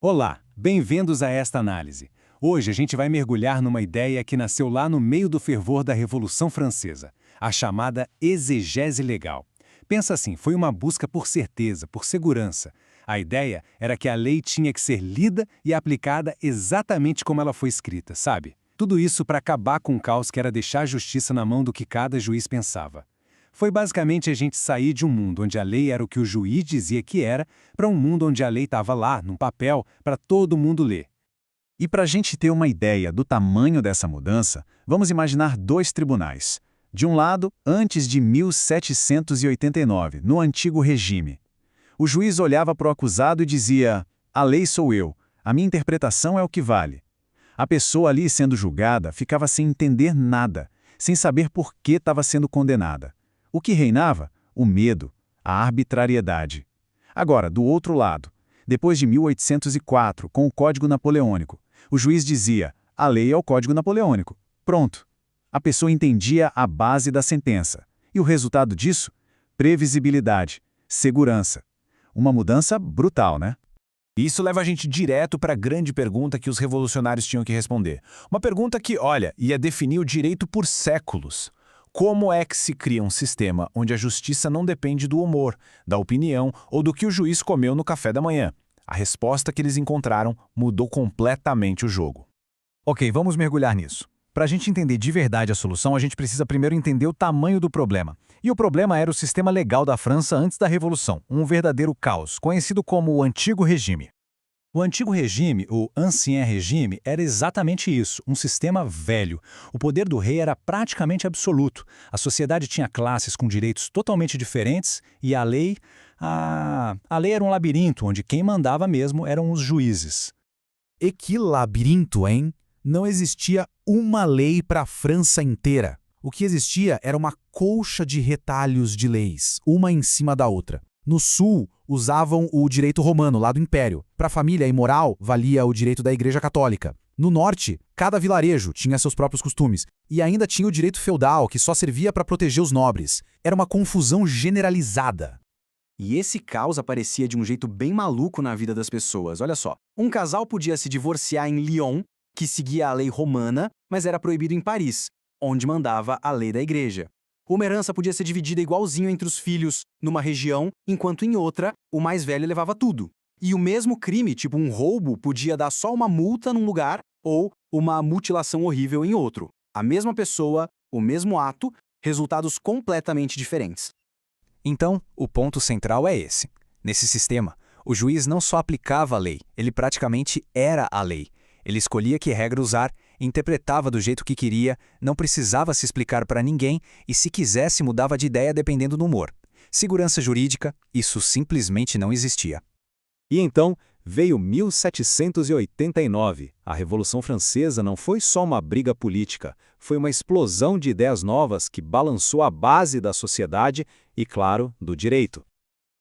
Olá, bem-vindos a esta análise. Hoje a gente vai mergulhar numa ideia que nasceu lá no meio do fervor da Revolução Francesa, a chamada exegese legal. Pensa assim, foi uma busca por certeza, por segurança. A ideia era que a lei tinha que ser lida e aplicada exatamente como ela foi escrita, sabe? Tudo isso para acabar com o caos que era deixar a justiça na mão do que cada juiz pensava. Foi basicamente a gente sair de um mundo onde a lei era o que o juiz dizia que era, para um mundo onde a lei estava lá, num papel, para todo mundo ler. E para a gente ter uma ideia do tamanho dessa mudança, vamos imaginar dois tribunais. De um lado, antes de 1789, no antigo regime. O juiz olhava para o acusado e dizia: "A lei sou eu, a minha interpretação é o que vale." A pessoa ali sendo julgada ficava sem entender nada, sem saber por que estava sendo condenada. O que reinava? O medo, a arbitrariedade. Agora, do outro lado, depois de 1804, com o Código Napoleônico, o juiz dizia: "A lei é o Código Napoleônico." Pronto. A pessoa entendia a base da sentença. E o resultado disso? Previsibilidade, segurança. Uma mudança brutal, né? Isso leva a gente direto para a grande pergunta que os revolucionários tinham que responder. Uma pergunta que, olha, ia definir o direito por séculos. Como é que se cria um sistema onde a justiça não depende do humor, da opinião ou do que o juiz comeu no café da manhã? A resposta que eles encontraram mudou completamente o jogo. Ok, vamos mergulhar nisso. Para a gente entender de verdade a solução, a gente precisa primeiro entender o tamanho do problema. E o problema era o sistema legal da França antes da Revolução, um verdadeiro caos, conhecido como o Antigo Regime. O Antigo Regime, o Ancien Regime, era exatamente isso, um sistema velho. O poder do rei era praticamente absoluto. A sociedade tinha classes com direitos totalmente diferentes e a lei... A lei era um labirinto onde quem mandava mesmo eram os juízes. E que labirinto, hein? Não existia uma lei para a França inteira. O que existia era uma colcha de retalhos de leis, uma em cima da outra. No sul, usavam o direito romano, lá do Império. Para a família e moral, valia o direito da Igreja Católica. No norte, cada vilarejo tinha seus próprios costumes. E ainda tinha o direito feudal, que só servia para proteger os nobres. Era uma confusão generalizada. E esse caos aparecia de um jeito bem maluco na vida das pessoas. Olha só, um casal podia se divorciar em Lyon, que seguia a lei romana, mas era proibido em Paris, onde mandava a lei da igreja. Uma herança podia ser dividida igualzinho entre os filhos numa região, enquanto em outra, o mais velho levava tudo. E o mesmo crime, tipo um roubo, podia dar só uma multa num lugar ou uma mutilação horrível em outro. A mesma pessoa, o mesmo ato, resultados completamente diferentes. Então, o ponto central é esse. Nesse sistema, o juiz não só aplicava a lei, ele praticamente era a lei. Ele escolhia que regra usar, interpretava do jeito que queria, não precisava se explicar para ninguém e, se quisesse, mudava de ideia dependendo do humor. Segurança jurídica, isso simplesmente não existia. E então veio 1789. A Revolução Francesa não foi só uma briga política, foi uma explosão de ideias novas que balançou a base da sociedade e, claro, do direito.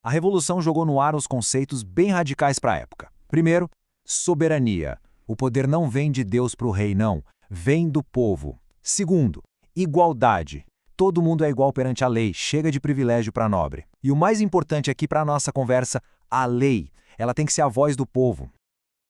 A Revolução jogou no ar uns conceitos bem radicais para a época. Primeiro, soberania. O poder não vem de Deus para o rei, não. Vem do povo. Segundo, igualdade. Todo mundo é igual perante a lei, chega de privilégio para nobre. E o mais importante aqui para a nossa conversa, a lei. Ela tem que ser a voz do povo.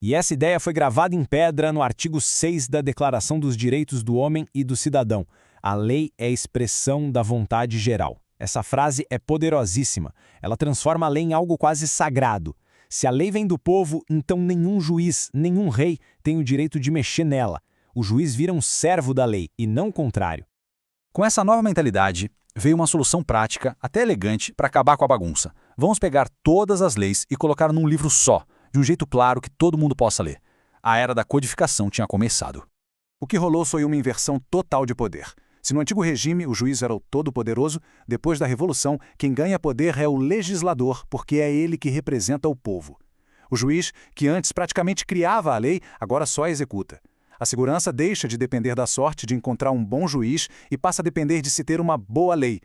E essa ideia foi gravada em pedra no artigo 6 da Declaração dos Direitos do Homem e do Cidadão. A lei é a expressão da vontade geral. Essa frase é poderosíssima. Ela transforma a lei em algo quase sagrado. Se a lei vem do povo, então nenhum juiz, nenhum rei tem o direito de mexer nela. O juiz vira um servo da lei, e não o contrário. Com essa nova mentalidade, veio uma solução prática, até elegante, para acabar com a bagunça. Vamos pegar todas as leis e colocar num livro só, de um jeito claro que todo mundo possa ler. A era da codificação tinha começado. O que rolou foi uma inversão total de poder. Se no antigo regime o juiz era o todo-poderoso, depois da Revolução, quem ganha poder é o legislador, porque é ele que representa o povo. O juiz, que antes praticamente criava a lei, agora só a executa. A segurança deixa de depender da sorte de encontrar um bom juiz e passa a depender de se ter uma boa lei.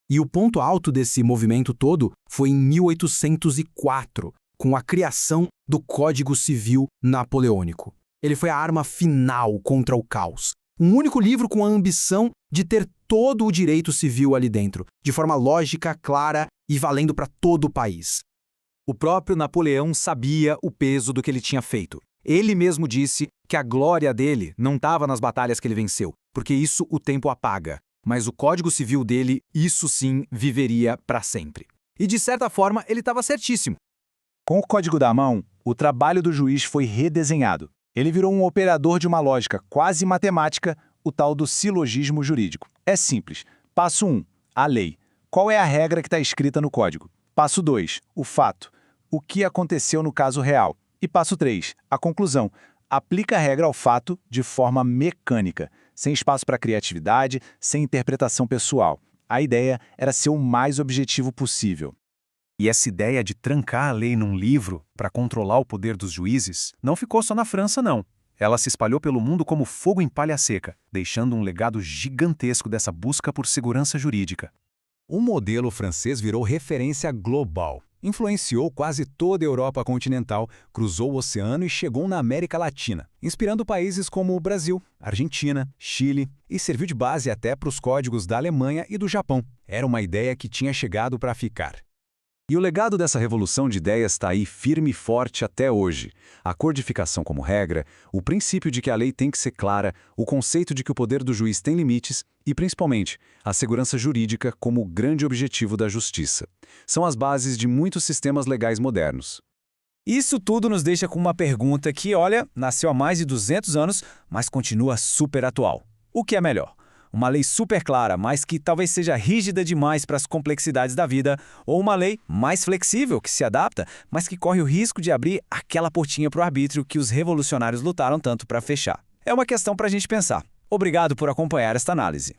E o ponto alto desse movimento todo foi em 1804, com a criação do Código Civil Napoleônico. Ele foi a arma final contra o caos. Um único livro com a ambição de ter todo o direito civil ali dentro, de forma lógica, clara e valendo para todo o país. O próprio Napoleão sabia o peso do que ele tinha feito. Ele mesmo disse que a glória dele não estava nas batalhas que ele venceu, porque isso o tempo apaga. Mas o Código Civil dele, isso sim, viveria para sempre. E de certa forma, ele estava certíssimo. Com o código da mão, o trabalho do juiz foi redesenhado. Ele virou um operador de uma lógica quase matemática, o tal do silogismo jurídico. É simples. Passo 1, a lei. Qual é a regra que está escrita no código? Passo 2, o fato. O que aconteceu no caso real? E passo 3, a conclusão. Aplica a regra ao fato de forma mecânica, sem espaço para criatividade, sem interpretação pessoal. A ideia era ser o mais objetivo possível. E essa ideia de trancar a lei num livro para controlar o poder dos juízes não ficou só na França, não. Ela se espalhou pelo mundo como fogo em palha seca, deixando um legado gigantesco dessa busca por segurança jurídica. O modelo francês virou referência global. Influenciou quase toda a Europa continental, cruzou o oceano e chegou na América Latina, inspirando países como o Brasil, Argentina, Chile e serviu de base até para os códigos da Alemanha e do Japão. Era uma ideia que tinha chegado para ficar. E o legado dessa revolução de ideias está aí firme e forte até hoje. A codificação como regra, o princípio de que a lei tem que ser clara, o conceito de que o poder do juiz tem limites e, principalmente, a segurança jurídica como o grande objetivo da justiça. São as bases de muitos sistemas legais modernos. Isso tudo nos deixa com uma pergunta que, olha, nasceu há mais de 200 anos, mas continua super atual. O que é melhor? Uma lei super clara, mas que talvez seja rígida demais para as complexidades da vida, ou uma lei mais flexível, que se adapta, mas que corre o risco de abrir aquela portinha para o arbítrio que os revolucionários lutaram tanto para fechar. É uma questão para a gente pensar. Obrigado por acompanhar esta análise.